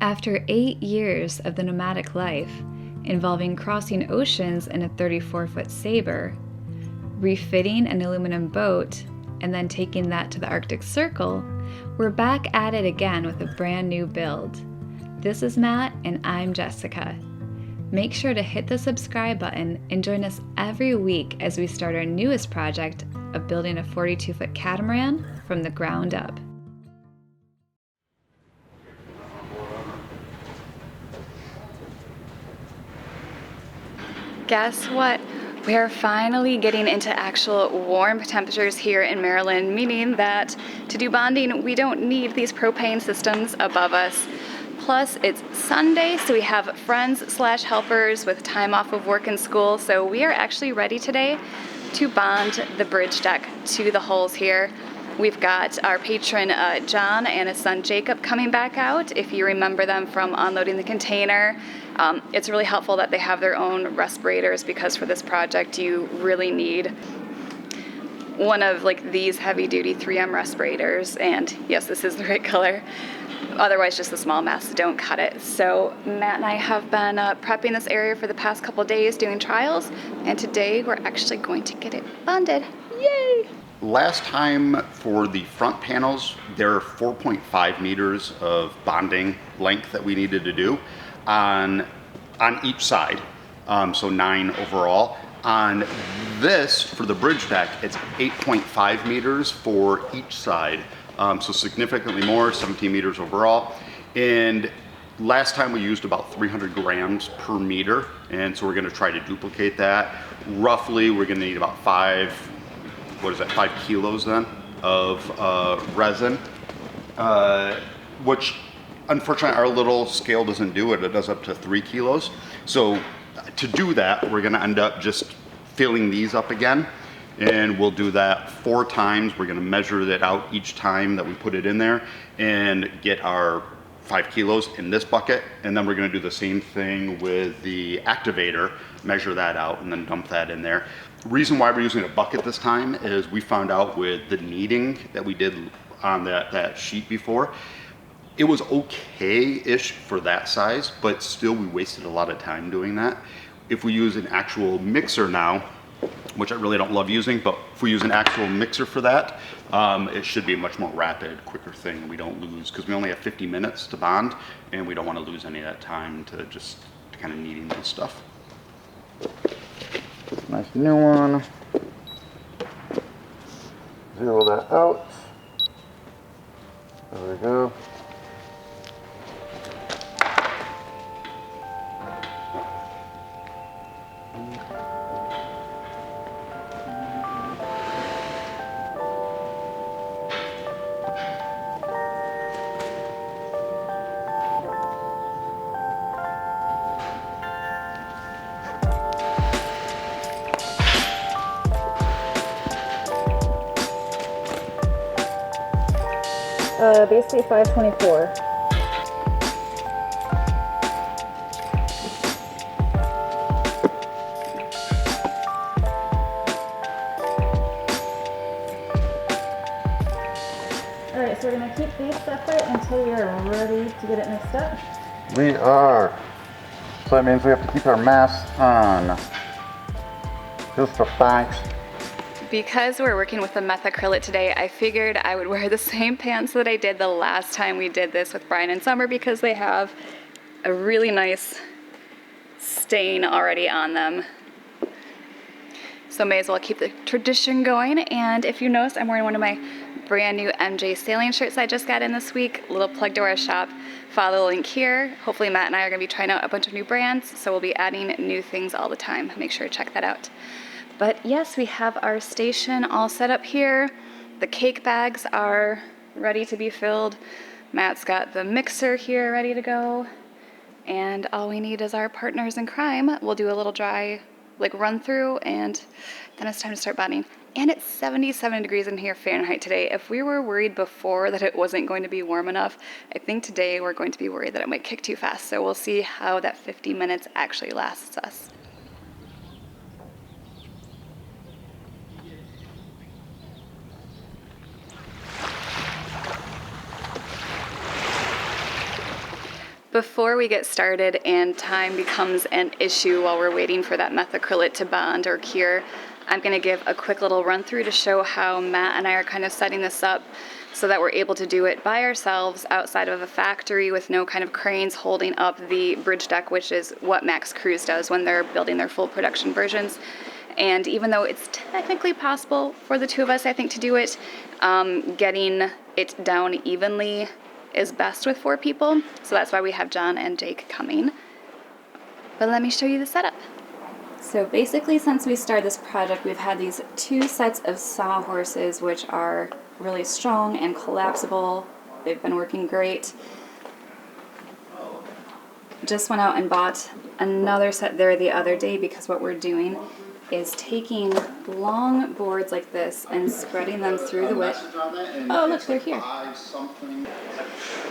After 8 years of the nomadic life, involving crossing oceans in a 34-foot Sabre, refitting an aluminum boat, and then taking that to the Arctic Circle, we're back at it again with a brand new build. This is Matt, and I'm Jessica. Make sure to hit the subscribe button and join us every week as we start our newest project of building a 42-foot catamaran from the ground up. Guess what? We are finally getting into actual warm temperatures here in Maryland, meaning that to do bonding, we don't need these propane systems above us. Plus, it's Sunday, so we have friends/helpers with time off of work and school, so we are actually ready today to bond the bridge deck to the hulls here. We've got our patron John and his son Jacob coming back out, if you remember them from unloading the container. It's really helpful that they have their own respirators, because for this project you really need one of these heavy duty 3M respirators, and yes, this is the right color. Otherwise just the small masks don't cut it. So Matt and I have been prepping this area for the past couple days doing trials, and today we're actually going to get it bonded. Yay! Last time for the front panels, there are 4.5 meters of bonding length that we needed to do on each side, so 9 overall. On this, for the bridge deck, it's 8.5 meters for each side, so significantly more, 17 meters overall. And last time we used about 300 grams per meter, and so we're going to try to duplicate that. Roughly, we're going to need about 5 kilos then of resin, which unfortunately our little scale doesn't do it. It does up to 3 kilos. So to do that, we're gonna end up just filling these up again, and we'll do that 4 times. We're gonna measure that out each time that we put it in there and get our 5 kilos in this bucket, and then we're gonna do the same thing with the activator, measure that out, and then dump that in there. The reason why we're using a bucket this time is we found out with the kneading that we did on that sheet before, it was okay-ish for that size, but still we wasted a lot of time doing that. If we use an actual mixer now, which I really don't love using, but if we use an actual mixer for that, it should be a much more rapid, quicker thing. We don't lose, because we only have 50 minutes to bond, and we don't want to lose any of that time to just kind of kneading this stuff. Nice new one. Zero that out. There we go. Basically 524. Alright, so we're going to keep these separate until we are ready to get it mixed up. We are. So that means we have to keep our masks on. Just for facts. Because we're working with the methacrylate today, I figured I would wear the same pants that I did the last time we did this with Brian and Summer, because they have a really nice stain already on them. So may as well keep the tradition going. And if you notice, I'm wearing one of my brand new MJ sailing shirts I just got in this week. Little plug to our shop. Follow the link here. Hopefully Matt and I are going to be trying out a bunch of new brands, so we'll be adding new things all the time. Make sure to check that out. But yes, we have our station all set up here. The cake bags are ready to be filled. Matt's got the mixer here ready to go. And all we need is our partners in crime. We'll do a little dry run through, and then it's time to start bonding. And it's 77 degrees in here Fahrenheit today. If we were worried before that it wasn't going to be warm enough, I think today we're going to be worried that it might kick too fast. So we'll see how that 50 minutes actually lasts us. Before we get started and time becomes an issue while we're waiting for that methacrylate to bond or cure, I'm going to give a quick little run through to show how Matt and I are kind of setting this up so that we're able to do it by ourselves outside of a factory with no kind of cranes holding up the bridge deck, which is what Max Cruise does when they're building their full production versions. And even though it's technically possible for the two of us, I think, to do it, getting it down evenly is best with 4 people. So that's why we have John and Jake coming. But let me show you the setup. So basically, since we started this project, we've had these 2 sets of sawhorses, which are really strong and collapsible. They've been working great. Just went out and bought another set there the other day because what we're doing is taking long boards like this and spreading them through the width. Oh, look, they're here.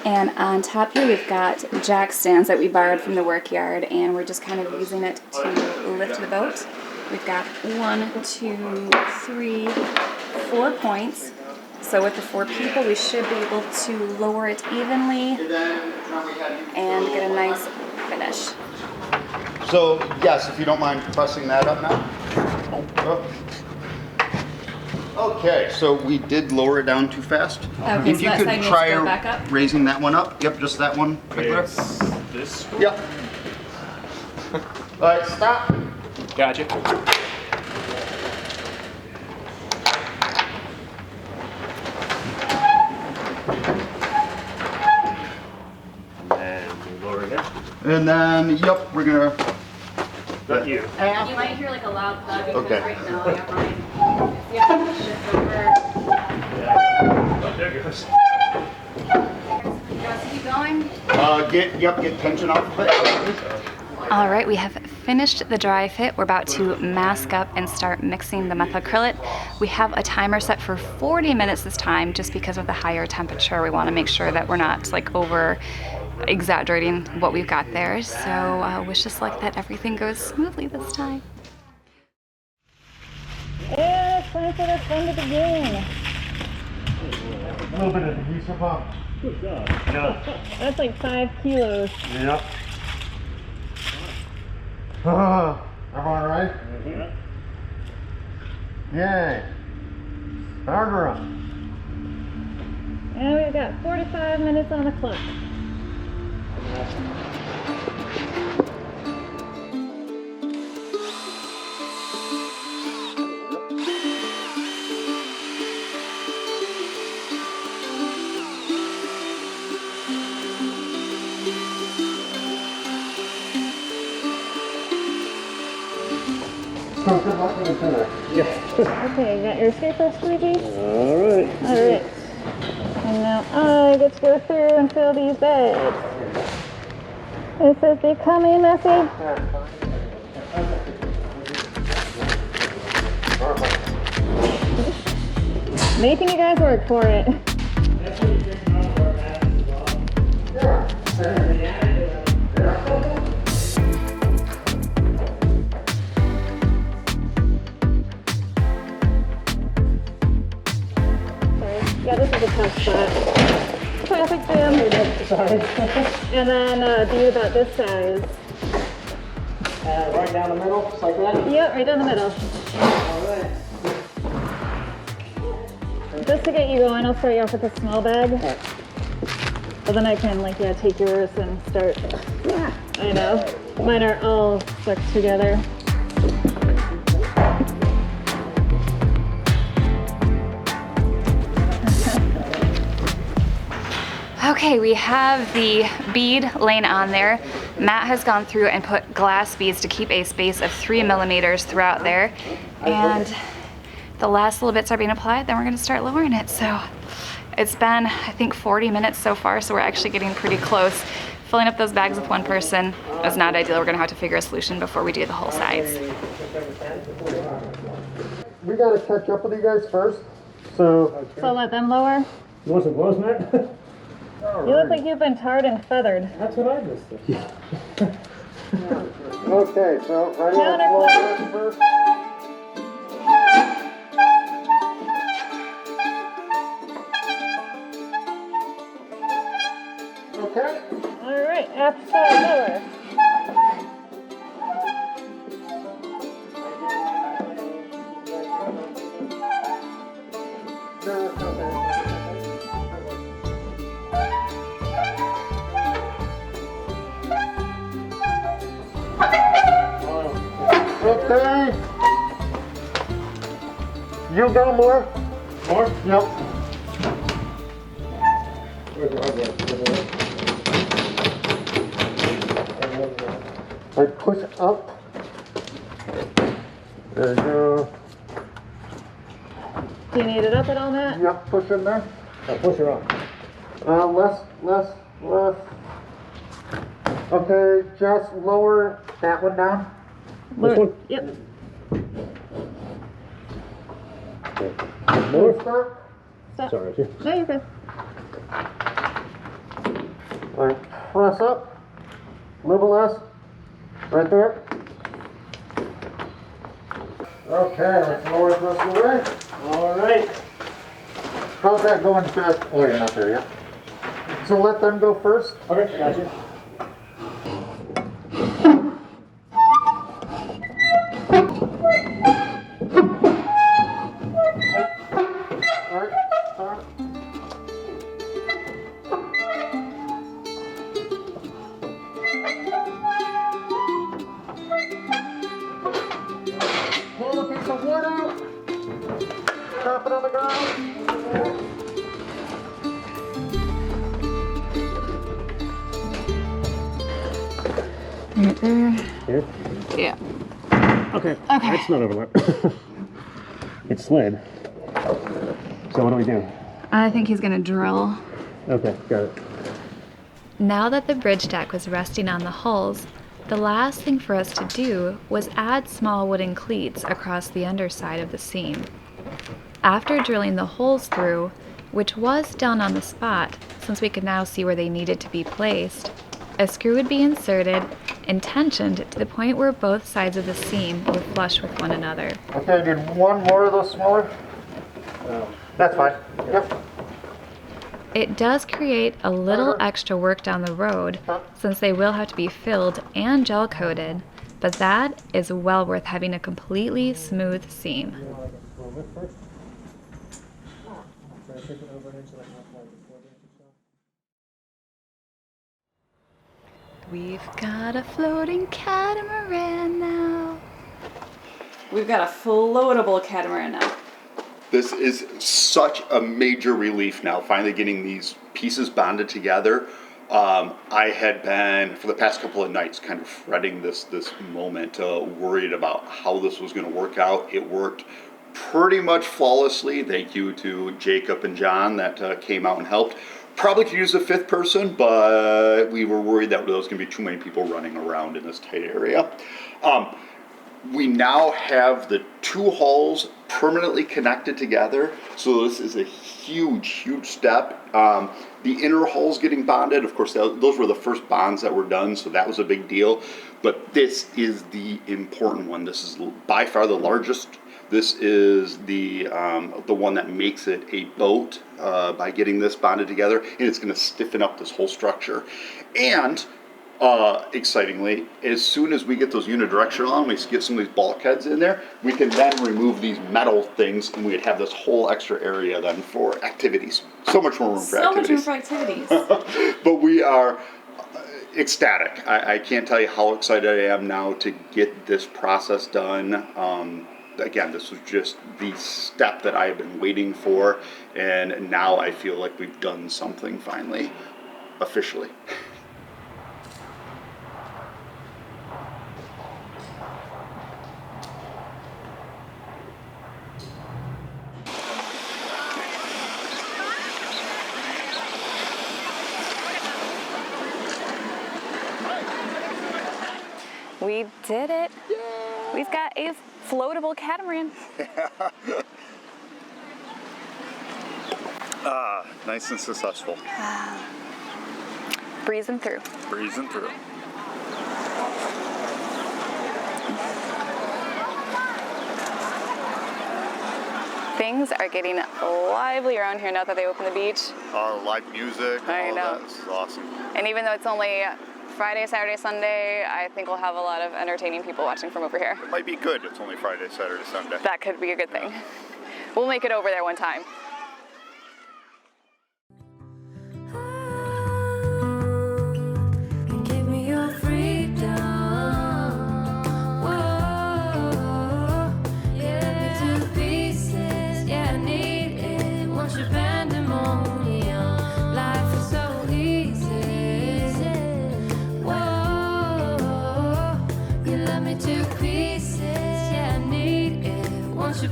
And on top here, we've got jack stands that we borrowed from the work yard, and we're just kind of using it to lift the boat. We've got 1, 2, 3, 4 points. So with the 4 people, we should be able to lower it evenly and get a nice finish. So, yes, if you don't mind pressing that up now. Okay, so we did lower it down too fast. Okay, if so you that could side needs to try go back up? raising that one up. Yep, just that one right there. This one? Yep. All right, stop. Gotcha. And lower again. And then, yep, we're gonna. Not you. You might hear like a loud thud because Okay. right now I have mine. If you have to shift over. Yeah. Oh, there it goes. You guys keep going? Get tension off of it. All right, we have finished the dry fit. We're about to mask up and start mixing the methacrylate. We have a timer set for 40 minutes this time just because of the higher temperature. We want to make sure that we're not like over exaggerating what we've got there. So wish us luck that everything goes smoothly this time. Yeah, it's time for the fun to begin. A little bit of adhesive, huh? Good God. Yeah. That's like 5 kilos. Yep. Everyone all right? Yeah. Yay. Starter up. And we've got 45 minutes on the clock. So good luck with the dinner. Okay, you got your escaper squeegee? Alright. Alright. And now I get to go through and fill these bags. This is becoming messy. Making you guys work for it. Yeah, this is a tough spot. Traffic jam. Sorry. And then do about this size. Right down the middle, just like that? Yep, right down the middle. Alright. Just to get you going, I'll start you off with a small bag. Well, then I can take yours and start. Yeah. I know. Mine are all stuck together. Okay, we have the bead laying on there. Matt has gone through and put glass beads to keep a space of 3 millimeters throughout there. And the last little bits are being applied, then we're gonna start lowering it. So it's been, I think, 40 minutes so far, so we're actually getting pretty close. Filling up those bags with one person is not ideal. We're gonna have to figure a solution before we do the whole sides. We gotta catch up with you guys first. So let them lower. You want some gloves, Matt? You look like you've been tarred and feathered. That's what I just did. okay, so ready on the floor first. Okay. right? All right, after lower. No, it's not there. Okay. You got more? More? Yep. I push up. There you go. Do you need it up at all, Matt? Yep, push in there. Push her up. Less. Okay, just lower that one down. This one? Yep. More? Stop. Stop. Sorry. No, you're good. Alright, press up. A little less. Right there. Okay, let's lower it this way. Alright. How's that going fast? Oh, you're not there yet. So let them go first. Okay, gotcha. Alright, stop. Pull a piece of wood out. Drop it on the ground. Right there. Here? Yeah. Okay. That's not overlap. It slid. So what do we do? I think he's gonna drill. Okay, got it. Now that the bridge deck was resting on the hulls, the last thing for us to do was add small wooden cleats across the underside of the seam. After drilling the holes through, which was done on the spot since we could now see where they needed to be placed, a screw would be inserted and tensioned to the point where both sides of the seam were flush with one another. Okay, I need one more of those smaller. That's fine. Yep. It does create a little extra work down the road since they will have to be filled and gel coated, but that is well worth having a completely smooth seam. We've got a floating catamaran now. We've got a floatable catamaran now. This is such a major relief now, finally getting these pieces bonded together. I had been, for the past couple of nights, kind of fretting this moment, worried about how this was going to work out. It worked pretty much flawlessly. Thank you to Jacob and John that came out and helped. Probably could use a fifth person, but we were worried that there was going to be too many people running around in this tight area. We now have the two hulls permanently connected together, so this is a huge step. The inner hulls getting bonded, of course, those were the first bonds that were done, so that was a big deal. But this is the important one. This is by far the largest. This is the one that makes it a boat by getting this bonded together, and it's going to stiffen up this whole structure. And excitingly, as soon as we get those unidirectional on, we get some of these bulkheads in there, we can then remove these metal things, and we'd have this whole extra area then for activities. So much more room for activities. So much room for activities. But we are ecstatic. I can't tell you how excited I am now to get this process done. Again, this was just the step that I have been waiting for, and now I feel like we've done something finally, officially. We did it. Yay. We've got a floatable catamaran. Nice and successful. Breezing through. Breezing through. Things are getting lively around here now that they opened the beach. Live music. I know. That's awesome. And even though it's only Friday, Saturday, Sunday, I think we'll have a lot of entertaining people watching from over here. It might be good. It's only Friday, Saturday, Sunday. That could be a good thing. We'll make it over there one time. Give me your freedom. Whoa, yeah, to pieces. Yeah, I need it. Once you're pandemonium, life is so easy. Whoa, you love me to pieces. Yeah, I need it. Once you're